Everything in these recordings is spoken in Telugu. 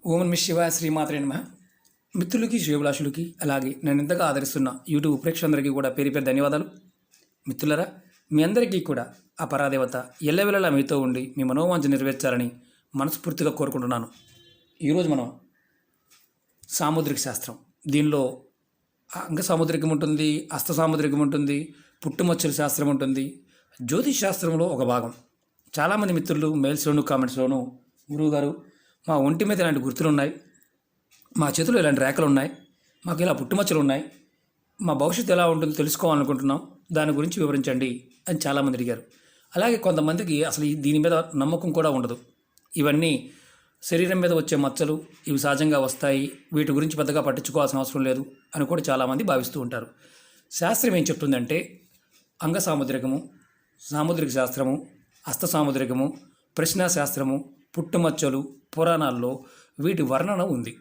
ఓం నమః శివాయ శ్రీమాత్రే నమః. మిత్రులకి శ్రేయోభిలాషులకి అలాగే నేను ఇంతగా ఆదరిస్తున్న యూట్యూబ్ ప్రేక్షకులందరికీ కూడా పేరు పేరు ధన్యవాదాలు. మిత్రులరా, మీ అందరికీ కూడా ఆ పరాదేవత ఎల్లవెల్లలా మీతో ఉండి మీ మనోవాంఛ నెరవేర్చాలని మనస్ఫూర్తిగా కోరుకుంటున్నాను. ఈరోజు మనం సాముద్రిక శాస్త్రం, దీనిలో అంగ సాముద్రికం ఉంటుంది, హస్త సాముద్రికం ఉంటుంది, పుట్టుమచ్చల శాస్త్రం ఉంటుంది, జ్యోతిష్ శాస్త్రంలో ఒక భాగం. చాలామంది మిత్రులు మెయిల్స్లోను కామెంట్స్లోను గురువుగారు మా ఒంటి మీద ఇలాంటి గుర్తులు ఉన్నాయి, మా చేతులు ఇలాంటి రేఖలు ఉన్నాయి, మాకు ఇలా పుట్టుమచ్చలు ఉన్నాయి, మా భవిష్యత్తు ఎలా ఉంటుందో తెలుసుకోవాలనుకుంటున్నాం, దాని గురించి వివరించండి అని చాలామంది అడిగారు. అలాగే కొంతమందికి అసలు దీని మీద నమ్మకం కూడా ఉండదు. ఇవన్నీ శరీరం మీద వచ్చే మచ్చలు, ఇవి సహజంగా వస్తాయి, వీటి గురించి పెద్దగా పట్టించుకోవాల్సిన అవసరం లేదు అని కూడా చాలామంది భావిస్తూ ఉంటారు. శాస్త్రం ఏం చెప్తుందంటే అంగ సాముద్రికము, సాముద్రిక శాస్త్రము, హస్త సాముద్రికము, ప్రశ్నా శాస్త్రము, పుట్టుమచ్చలు పురాణాల్లో వీటి వర్ణన ఉంది.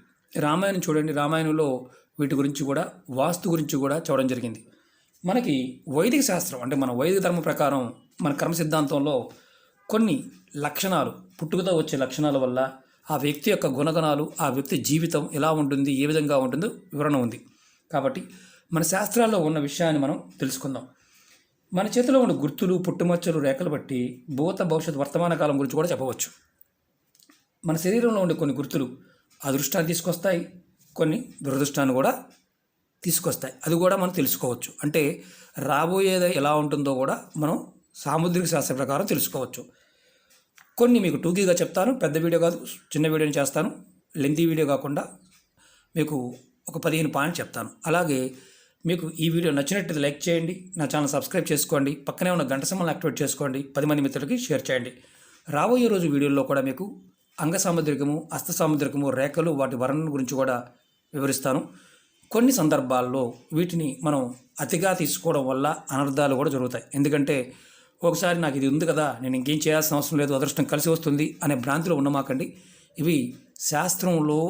రామాయణం చూడండి, రామాయణంలో వీటి గురించి కూడా వాస్తు గురించి కూడా చూడడం జరిగింది. మనకి వైదిక శాస్త్రం అంటే మన వైదిక ధర్మం ప్రకారం మన కర్మ సిద్ధాంతంలో కొన్ని లక్షణాలు, పుట్టుకతో వచ్చే లక్షణాల వల్ల ఆ వ్యక్తి యొక్క గుణగణాలు, ఆ వ్యక్తి జీవితం ఎలా ఉంటుంది, ఏ విధంగా ఉంటుందో వివరణ ఉంది. కాబట్టి మన శాస్త్రాల్లో ఉన్న విషయాన్ని మనం తెలుసుకుందాం. మన చేతిలో ఉన్న గుర్తులు, పుట్టుమచ్చలు, రేఖలు బట్టి భూత భవిష్యత్ వర్తమాన కాలం గురించి కూడా చెప్పవచ్చు. మన శరీరంలో ఉండే కొన్ని గుర్తులు అదృష్టాన్ని తీసుకొస్తాయి, కొన్ని దురదృష్టాన్ని కూడా తీసుకొస్తాయి. అది కూడా మనం తెలుసుకోవచ్చు. అంటే రాబోయేది ఎలా ఉంటుందో కూడా మనం సాముద్రిక శాస్త్ర ప్రకారం తెలుసుకోవచ్చు. కొన్ని మీకు టూకీగా చెప్తాను, పెద్ద వీడియో కాదు, చిన్న వీడియోని చేస్తాను, లెంతీ వీడియో కాకుండా మీకు ఒక 15 పాయింట్ చెప్తాను. అలాగే మీకు ఈ వీడియో నచ్చినట్టు లైక్ చేయండి, నా ఛానల్ సబ్స్క్రైబ్ చేసుకోండి, పక్కనే ఉన్న గంట సింబల్ని యాక్టివేట్ చేసుకోండి, 10 మంది మిత్రులకి షేర్ చేయండి. రాబోయే రోజు వీడియోలో కూడా మీకు అంగ సాముద్రికము, హస్త సాముద్రికము, రేఖలు, వాటి వర్ణన గురించి కూడా వివరిస్తాను. కొన్ని సందర్భాల్లో వీటిని మనం అతిగా తీసుకోవడం వల్ల అనర్థాలు కూడా జరుగుతాయి. ఎందుకంటే ఒకసారి నాకు ఇది ఉంది కదా, నేను ఇంకేం చేయాల్సిన అవసరం లేదు, అదృష్టం కలిసి వస్తుంది అనే భ్రాంతిలో ఉండమాకండి. ఇవి శాస్త్రంలో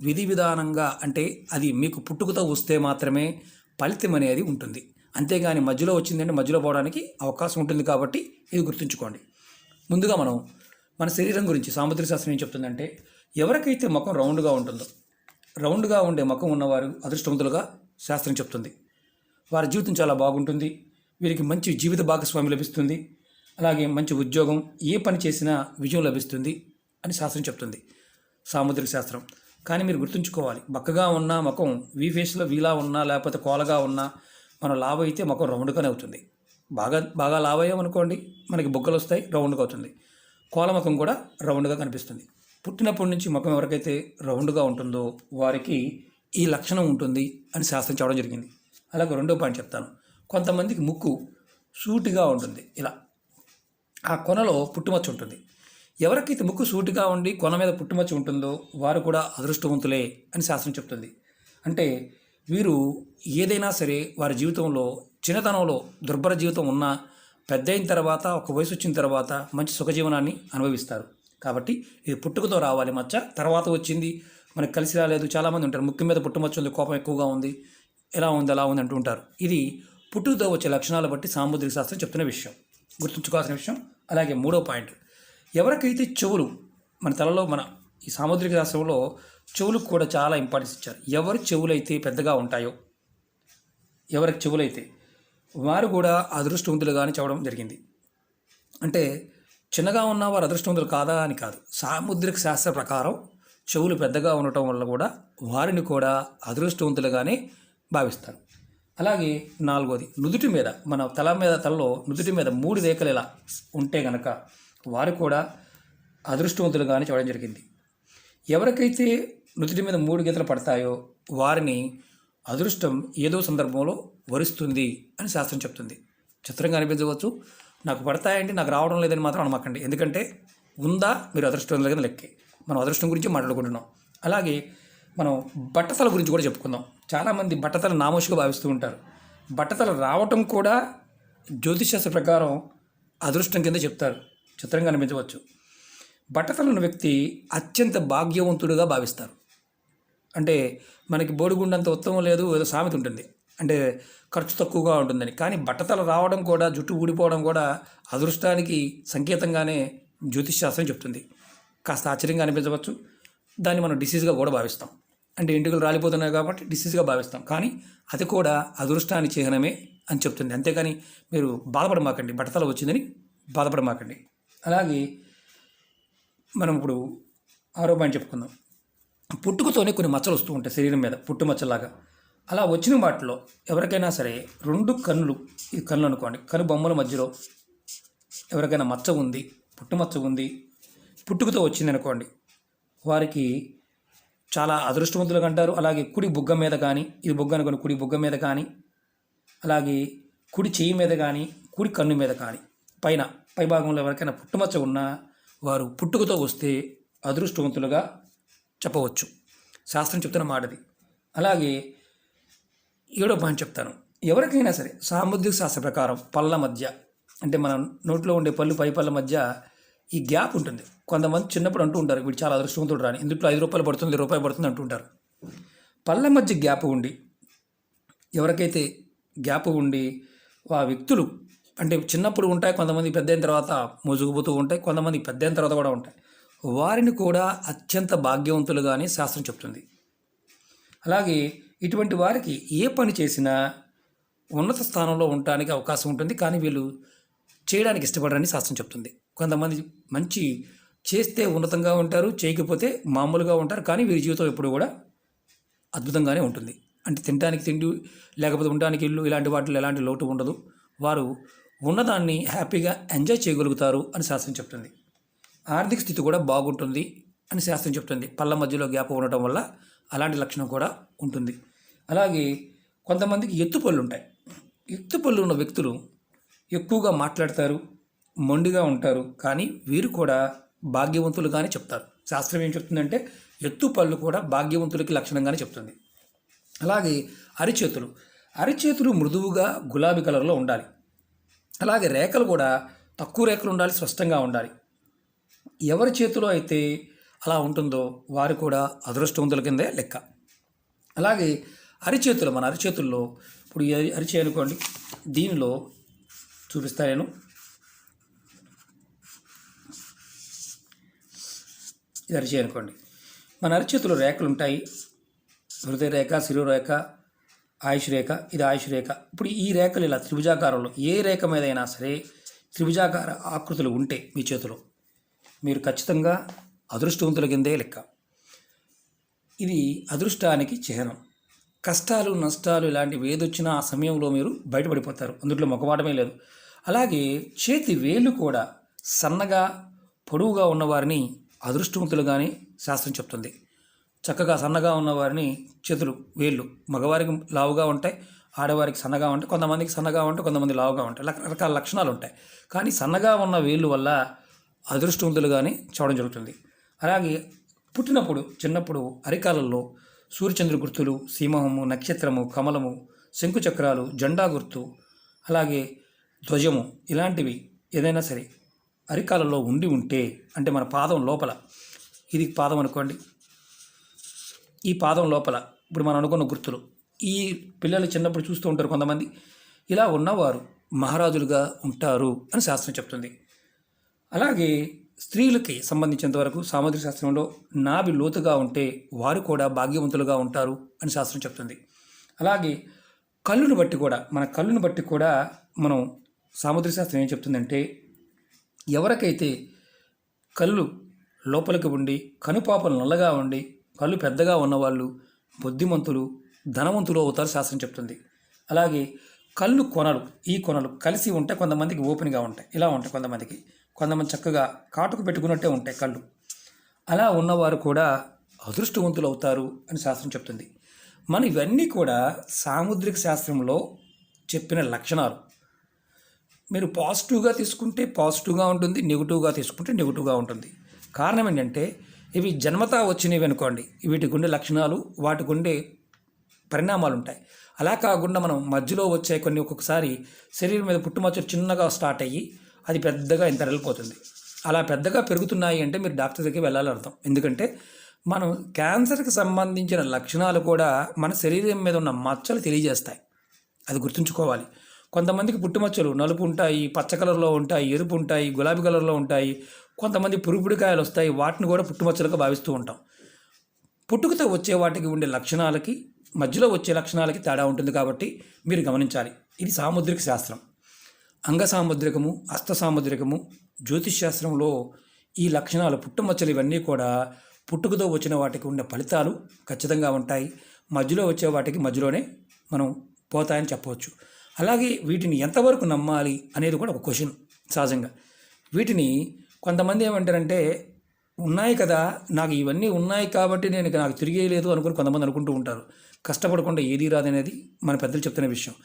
విధి విధానంగా, అంటే అది మీకు పుట్టుకతో వస్తే మాత్రమే ఫలితం అనేది ఉంటుంది. అంతేగాని మధ్యలో వచ్చిందంటే మధ్యలో పోవడానికి అవకాశం ఉంటుంది. కాబట్టి ఇది గుర్తుంచుకోండి. ముందుగా మనం మన శరీరం గురించి సాముద్రిక శాస్త్రం ఏం చెప్తుందంటే, ఎవరికైతే ముఖం రౌండ్గా ఉంటుందో, రౌండ్గా ఉండే ముఖం ఉన్నవారు అదృష్టవంతులుగా శాస్త్రం చెప్తుంది. వారి జీవితం చాలా బాగుంటుంది, వీరికి మంచి జీవిత భాగస్వామి లభిస్తుంది, అలాగే మంచి ఉద్యోగం, ఏ పని చేసినా విజయం లభిస్తుంది అని శాస్త్రం చెప్తుంది, సాముద్రిక శాస్త్రం. కానీ మీరు గుర్తుంచుకోవాలి, బక్కగా ఉన్న ముఖం వీ ఫేస్లో వీలా ఉన్నా, లేకపోతే కోలగా ఉన్నా, మనం లావ్ అయితే ముఖం రౌండ్గానే అవుతుంది. బాగా లావ్ అయ్యామనుకోండి, మనకి బొగ్గలు వస్తాయి, రౌండ్గా అవుతుంది. కోల ముఖం కూడా రౌండ్గా కనిపిస్తుంది. పుట్టినప్పటి నుంచి ముఖం ఎవరికైతే రౌండ్గా ఉంటుందో వారికి ఈ లక్షణం ఉంటుంది అని శాస్త్రం చెప్పడం జరిగింది. అలాగే రెండో పాయింట్ చెప్తాను. కొంతమందికి ముక్కు సూటిగా ఉంటుంది, ఇలా ఆ కొనలో పుట్టుమచ్చ ఉంటుంది. ఎవరికైతే ముక్కు సూటిగా ఉండి కొన మీద పుట్టుమచ్చ ఉంటుందో వారు కూడా అదృష్టవంతులే అని శాస్త్రం చెప్తుంది. అంటే వీరు ఏదైనా సరే వారి జీవితంలో చిన్నతనంలో దుర్భర జీవితం ఉన్నా పెద్ద అయిన తర్వాత, ఒక వయసు వచ్చిన తర్వాత మంచి సుఖజీవనాన్ని అనుభవిస్తారు. కాబట్టి ఇది పుట్టుకతో రావాలి మచ్చ, తర్వాత వచ్చింది మనకు కలిసి రాలేదు. చాలామంది ఉంటారు, ముక్కు మీద పుట్టుమచ్చ ఉంది, కోపం ఎక్కువగా ఉంది, ఎలా ఉంది అలా ఉంది అంటూ ఉంటారు. ఇది పుట్టుకతో వచ్చే లక్షణాలు బట్టి సాముద్రిక శాస్త్రం చెప్తున్న విషయం, గుర్తుంచుకోవాల్సిన విషయం. అలాగే మూడో పాయింట్, ఎవరికైతే చెవులు, మన తలలో మన ఈ సాముద్రిక శాస్త్రంలో చెవులకు కూడా చాలా ఇంపార్టెన్స్ ఇచ్చారు. ఎవరి చెవులైతే పెద్దగా ఉంటాయో, ఎవరికి చెవులైతే వారు కూడా అదృష్టవంతులుగా అని చెప్పడం జరిగింది. అంటే చిన్నగా ఉన్న వారు అదృష్టవంతులు కాదా అని కాదు, సాముద్రిక శాస్త్ర ప్రకారం చెవులు పెద్దగా ఉండటం వల్ల కూడా వారిని కూడా అదృష్టవంతులుగానే భావిస్తారు. అలాగే నాలుగోది, నుదుటి మీద, మన తలలో నుదుటి మీద 3 రేఖలు ఇలా ఉంటే గనక వారు కూడా అదృష్టవంతులుగానే చెప్పడం జరిగింది. ఎవరికైతే నుదుటి మీద 3 గీతలు పడతాయో వారిని అదృష్టం ఏదో సందర్భంలో వరిస్తుంది అని శాస్త్రం చెప్తుంది. చిత్రంగా అనిపించవచ్చు, నాకు పడతాయంటే నాకు రావడం లేదని మాత్రం అనమాకండి. ఎందుకంటే ఉందా, మీరు అదృష్టం లేదని లెక్కే. మనం అదృష్టం గురించి మాట్లాడుకుంటున్నాం. అలాగే మనం బట్టతల గురించి కూడా చెప్పుకుందాం. చాలామంది బట్టతల నామోషిగా భావిస్తూ ఉంటారు. బట్టతల రావటం కూడా జ్యోతిషశాస్త్ర ప్రకారం అదృష్టం కింద చెప్తారు. చిత్రంగా అనిపించవచ్చు. బట్టతల ఉన్న వ్యక్తి అత్యంత భాగ్యవంతుడిగా భావిస్తారు. అంటే మనకి బోడిగుండంత ఉత్తమం లేదు, ఏదో సామెత ఉంటుంది, అంటే ఖర్చు తక్కువగా ఉంటుందని. కానీ బట్టతల రావడం కూడా, జుట్టు ఊడిపోవడం కూడా అదృష్టానికి సంకేతంగానే జ్యోతిష్ శాస్త్రం చెప్తుంది. కాస్త ఆశ్చర్యంగా అనిపించవచ్చు. దాన్ని మనం డిసీజ్గా కూడా భావిస్తాం. అంటే ఎంటుకలు రాలిపోతున్నాయి కాబట్టి డిసీజ్గా భావిస్తాం. కానీ అది కూడా అదృష్టానికి చిహ్నమే అని చెప్తుంది. అంతేకాని మీరు బాధపడమాకండి, బట్టతల వచ్చిందని బాధపడమాకండి. అలాగే మనం ఇప్పుడు ఆరో పాయింట్ చెప్పుకుందాం. పుట్టుకతోనే కొన్ని మచ్చలు వస్తూ ఉంటాయి శరీరం మీద, పుట్టు మచ్చలాగా. అలా వచ్చిన వాటిలో ఎవరికైనా సరే 2 కన్నులు, ఈ కన్నులు అనుకోండి, కను బొమ్మల మధ్యలో ఎవరికైనా మచ్చ ఉంది, పుట్టు మచ్చ ఉంది, పుట్టుకతో వచ్చింది అనుకోండి, వారికి చాలా అదృష్టవంతులుగా అంటారు. అలాగే కుడి బుగ్గ మీద కానీ, ఇది బుగ్గ అనుకోండి, కుడి బుగ్గ మీద కానీ, అలాగే కుడి చెయ్యి మీద కానీ, కుడి కన్ను మీద కానీ, పై భాగంలో ఎవరికైనా పుట్టుమచ్చ ఉన్నా వారు పుట్టుకతో వస్తే అదృష్టవంతులుగా చెప్పవచ్చు. శాస్త్రం చెప్తున్న మాటది. అలాగే 7వ పాయింట్ చెప్తాను. ఎవరికైనా సరే సాముద్రిక శాస్త్ర ప్రకారం పళ్ళ మధ్య, అంటే మన నోట్లో ఉండే పళ్ళు, పై పళ్ళ మధ్య ఈ గ్యాప్ ఉంటుంది. కొంతమంది చిన్నప్పుడు అంటూ ఉంటారు, వీడు చాలా అదృష్టవంతుడు రాని, ఇందులో ₹5 పడుతుంది, ₹1 పడుతుంది అంటుంటారు. పళ్ళ మధ్య గ్యాప్ ఉండి, ఎవరికైతే గ్యాప్ ఉండి ఆ వ్యక్తులు, అంటే చిన్నప్పుడు ఉంటాయి, కొంతమంది పెద్ద అయిన తర్వాత మోజుకుపోతూ ఉంటాయి, కొంతమంది పెద్ద అయిన తర్వాత కూడా ఉంటాయి, వారిని కూడా అత్యంత భాగ్యవంతులుగానే శాస్త్రం చెప్తుంది. అలాగే ఇటువంటి వారికి ఏ పని చేసినా ఉన్నత స్థానంలో ఉండడానికి అవకాశం ఉంటుంది. కానీ వీళ్ళు చేయడానికి ఇష్టపడరని శాస్త్రం చెప్తుంది. కొంతమంది మంచి చేస్తే ఉన్నతంగా ఉంటారు, చేయకపోతే మామూలుగా ఉంటారు. కానీ వీరి జీవితం ఎప్పుడు కూడా అద్భుతంగానే ఉంటుంది. అంటే తినడానికి తిండి, లేకపోతే ఉండడానికి ఇల్లు, ఇలాంటి వాటిలో ఎలాంటి లోటు ఉండదు. వారు ఉన్నదాన్ని హ్యాపీగా ఎంజాయ్ చేయగలుగుతారు అని శాస్త్రం చెప్తుంది. ఆర్థిక స్థితి కూడా బాగుంటుంది అని శాస్త్రం చెప్తుంది. పళ్ళ మధ్యలో గ్యాప్ ఉండటం వల్ల అలాంటి లక్షణం కూడా ఉంటుంది. అలాగే కొంతమందికి ఎత్తుపళ్ళు ఉంటాయి. ఎత్తుపళ్ళు ఉన్న వ్యక్తులు ఎక్కువగా మాట్లాడతారు, మొండిగా ఉంటారు. కానీ వీరు కూడా భాగ్యవంతులుగానే చెప్తారు. శాస్త్రం ఏం చెప్తుందంటే ఎత్తుపళ్ళు కూడా భాగ్యవంతులకి లక్షణంగానే చెప్తుంది. అలాగే అరిచేతులు మృదువుగా గులాబీ కలర్లో ఉండాలి. అలాగే రేఖలు కూడా తక్కువ రేఖలు ఉండాలి, స్పష్టంగా ఉండాలి. ఎవరి చేతిలో అయితే అలా ఉంటుందో వారు కూడా అదృష్టవంతుల కిందే లెక్క. అలాగే మన అరిచేతుల్లో ఇప్పుడు అరిచే అనుకోండి, దీనిలో చూపిస్తా నేను. ఇది అరిచే అనుకోండి, మన అరిచేతుల్లో రేఖలు ఉంటాయి. హృదయ రేఖ, శిరోరేఖ, ఆయుష్ రేఖ, ఇది ఆయుష్ రేఖ. ఇప్పుడు ఈ రేఖలు ఇలా త్రిభుజాకారంలో, ఏ రేఖ మీద అయినా సరే త్రిభుజాకార ఆకృతులు ఉంటే మీ చేతిలో, మీరు ఖచ్చితంగా అదృష్టవంతుల కిందే లెక్క. ఇది అదృష్టానికి చిహ్నం. కష్టాలు, నష్టాలు ఇలాంటివి ఏదొచ్చినా ఆ సమయంలో మీరు బయటపడిపోతారు. అందులో మొకమాటమే లేదు. అలాగే చేతి వేళ్ళు కూడా సన్నగా, పొడవుగా ఉన్నవారిని అదృష్టవంతులుగానే శాస్త్రం చెప్తుంది. చక్కగా సన్నగా ఉన్నవారిని చేతులు, వేళ్ళు మగవారికి లావుగా ఉంటాయి, ఆడవారికి సన్నగా ఉంటాయి. కొంతమందికి సన్నగా ఉంటాయి, కొంతమంది లావుగా ఉంటాయి. రకరకాల లక్షణాలు ఉంటాయి. కానీ సన్నగా ఉన్న వేళ్ళు వల్ల అదృష్టవంతులుగానే చూడడం జరుగుతుంది. అలాగే చిన్నప్పుడు అరికాలల్లో సూర్యచంద్ర గుర్తులు, సింహము, నక్షత్రము, కమలము, శంకుచక్రాలు, జెండా గుర్తు, అలాగే ధ్వజము ఇలాంటివి ఏదైనా సరే అరికాలలో ఉంటే, అంటే మన పాదం లోపల, ఇది పాదం అనుకోండి, ఈ పాదం లోపల ఇప్పుడు మనం అనుకున్న గుర్తులు, ఈ పిల్లలు చిన్నప్పుడు చూస్తూ ఉంటారు కొంతమంది, ఇలా ఉన్నవారు మహారాజులుగా ఉంటారు అని శాస్త్రం చెప్తుంది. అలాగే స్త్రీలకి సంబంధించినంతవరకు సాముద్రిక శాస్త్రంలో నాభి లోతుగా ఉంటే వారు కూడా భాగ్యవంతులుగా ఉంటారు అని శాస్త్రం చెప్తుంది. అలాగే మన కళ్ళును బట్టి కూడా మనం సాముద్రిక శాస్త్రం ఏం చెప్తుందంటే, ఎవరికైతే కళ్ళు లోపలికి ఉండి, కనుపాపలు నల్లగా ఉండి, కళ్ళు పెద్దగా ఉన్నవాళ్ళు బుద్ధిమంతులు, ధనవంతులు అవుతారు శాస్త్రం చెప్తుంది. అలాగే ఈ కొనలు కలిసి ఉంటాయి, కొంతమందికి ఓపెన్గా ఉంటాయి, ఇలా ఉంటాయి కొంతమంది చక్కగా కాటుకు పెట్టుకున్నట్టే ఉంటాయి కళ్ళు. అలా ఉన్నవారు కూడా అదృష్టవంతులు అవుతారు అని శాస్త్రం చెప్తుంది. మనం ఇవన్నీ కూడా సాముద్రిక శాస్త్రంలో చెప్పిన లక్షణాలు. మీరు పాజిటివ్గా తీసుకుంటే పాజిటివ్గా ఉంటుంది, నెగిటివ్గా తీసుకుంటే నెగిటివ్గా ఉంటుంది. కారణం ఏంటంటే ఇవి జన్మతా వచ్చినవి అనుకోండి, వీటికి ఉండే లక్షణాలు, వాటికి ఉండే పరిణామాలు ఉంటాయి. అలా కాకుండా మనం మధ్యలో వచ్చే కొన్ని ఒక్కొక్కసారి శరీరం మీద పుట్టుమచ్చలు చిన్నగా స్టార్ట్ అయ్యి అది పెద్దగా ఇంత వెళ్ళిపోతుంది. అలా పెద్దగా పెరుగుతున్నాయి అంటే మీరు డాక్టర్ దగ్గరికి వెళ్ళాలని అర్థం. ఎందుకంటే మనం క్యాన్సర్కి సంబంధించిన లక్షణాలు కూడా మన శరీరం మీద ఉన్న మచ్చలు తెలియజేస్తాయి. అది గుర్తుంచుకోవాలి. కొంతమందికి పుట్టుమచ్చలు నలుపు ఉంటాయి, పచ్చ కలర్లో ఉంటాయి, ఎరుపు ఉంటాయి, గులాబీ కలర్లో ఉంటాయి. కొంతమంది పురుగుడికాయలు వస్తాయి, వాటిని కూడా పుట్టుమచ్చలుగా భావిస్తూ ఉంటాం. పుట్టుకతో వచ్చే వాటికి ఉండే లక్షణాలకి మధ్యలో వచ్చే లక్షణాలకి తేడా ఉంటుంది కాబట్టి మీరు గమనించాలి. ఇది సాముద్రిక శాస్త్రం. అంగ సాముద్రికము, హస్త సాముద్రికము, జ్యోతిష్ శాస్త్రంలో ఈ లక్షణాలు పుట్టుమచ్చలు ఇవన్నీ కూడా పుట్టుకతో వచ్చిన వాటికి ఉండే ఫలితాలు ఖచ్చితంగా ఉంటాయి. మధ్యలో వచ్చే వాటికి మధ్యలోనే మనం పోతాయని చెప్పవచ్చు. అలాగే వీటిని ఎంతవరకు నమ్మాలి అనేది కూడా ఒక క్వశ్చన్ సహజంగా. వీటిని కొంతమంది ఏమంటారంటే ఉన్నాయి కదా, నాకు ఇవన్నీ ఉన్నాయి కాబట్టి నాకు తిరిగేయలేదు అనుకుని కొంతమంది అనుకుంటూ ఉంటారు. కష్టపడకుండా ఏదీ రాదనేది మన పెద్దలు చెప్తున్న విషయం.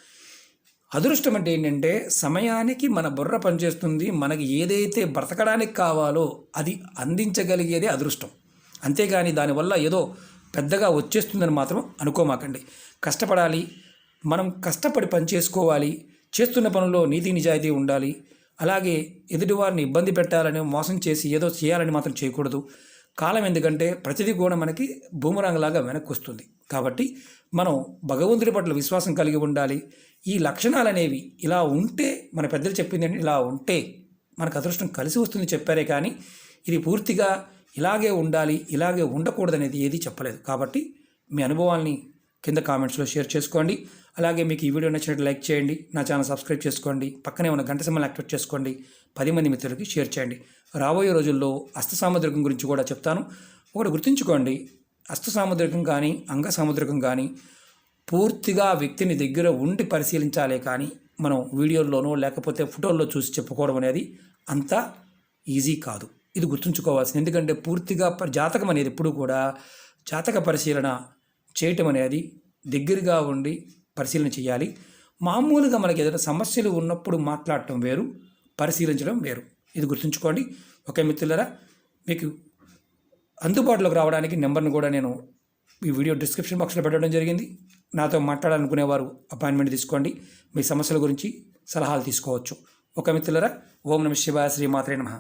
అదృష్టం అంటే ఏంటంటే సమయానికి మన బుర్ర పనిచేస్తుంది. మనకి ఏదైతే బ్రతకడానికి కావాలో అది అందించగలిగేదే అదృష్టం. అంతేగాని దానివల్ల ఏదో పెద్దగా వచ్చేస్తుందని మాత్రం అనుకోమాకండి. కష్టపడాలి, మనం కష్టపడి పని చేసుకోవాలి, చేస్తున్న పనుల్లో నీతి నిజాయితీ ఉండాలి. అలాగే ఎదుటివారిని ఇబ్బంది పెట్టాలని మోసం చేసి ఏదో చేయాలని మాత్రం చేయకూడదు. కాలం ఎందుకంటే ప్రతిదీ కూడా మనకి బూమరాంగ్ లాగా వెనక్కి వస్తుంది. కాబట్టి మనం భగవంతుడి పట్ల విశ్వాసం కలిగి ఉండాలి. ఈ లక్షణాలు అనేవి ఇలా ఉంటే, మన పెద్దలు చెప్పింది ఇలా ఉంటే మనకు అదృష్టం కలిసి వస్తుంది చెప్పారే కానీ ఇది పూర్తిగా ఇలాగే ఉండాలి, ఇలాగే ఉండకూడదనేది ఏది చెప్పలేదు. కాబట్టి మీ అనుభవాల్ని కింద కామెంట్స్లో షేర్ చేసుకోండి. అలాగే మీకు ఈ వీడియో నచ్చినట్టు లైక్ చేయండి, నా ఛానల్ సబ్స్క్రైబ్ చేసుకోండి, పక్కనే ఉన్న గంట సింబల్ని యాక్టివేట్ చేసుకోండి, 10 మంది మిత్రులకి షేర్ చేయండి. రాబోయే రోజుల్లో హస్త సాముద్రికం గురించి కూడా చెప్తాను. ఒకటి గుర్తుంచుకోండి, హస్త సాముద్రికం కానీ అంగ సాముద్రికం కానీ పూర్తిగా వ్యక్తిని దగ్గర ఉండి పరిశీలించాలే కానీ మనం వీడియోల్లోనో లేకపోతే ఫోటోల్లో చూసి చెప్పుకోవడం అనేది అంత ఈజీ కాదు. ఇది గుర్తుంచుకోవాల్సింది. ఎందుకంటే పూర్తిగా జాతకం అనేది ఎప్పుడు కూడా జాతక పరిశీలన చేయటం అనేది దగ్గరగా ఉండి పరిశీలన చేయాలి. మామూలుగా మనకి ఏదైనా సమస్యలు ఉన్నప్పుడు మాట్లాడటం వేరు, పరిశీలించడం వేరు. ఇది గుర్తుంచుకోండి. ఓకే మిత్రులారా, మీకు అందుబాటులోకి రావడానికి నెంబర్ను కూడా నేను ఈ వీడియో డిస్క్రిప్షన్ బాక్స్లో పెట్టడం జరిగింది. నాతో మాట్లాడాలనుకునేవారు అపాయింట్మెంట్ తీసుకోండి. మీ సమస్యల గురించి సలహాలు తీసుకోవచ్చు. ఓకే మిత్రులారా, ఓం నమః శివాయ, శ్రీమాత్రే నమః.